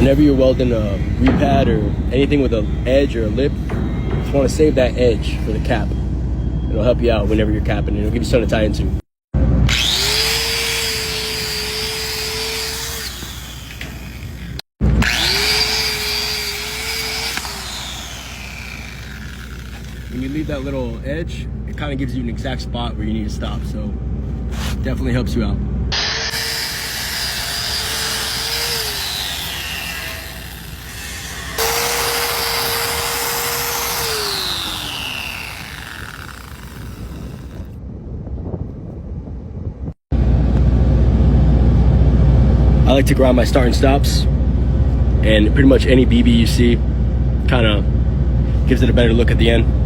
Whenever you're welding a repad or anything with an edge or a lip, you just want to save that edge for the cap. It'll help you out whenever you're capping. It'll give you something to tie into. When you leave that little edge, it kind of gives you an exact spot where you need to stop. So definitely helps you out. I like to grind my start and stops, and pretty much any BB you see kind of gives it a better look at the end.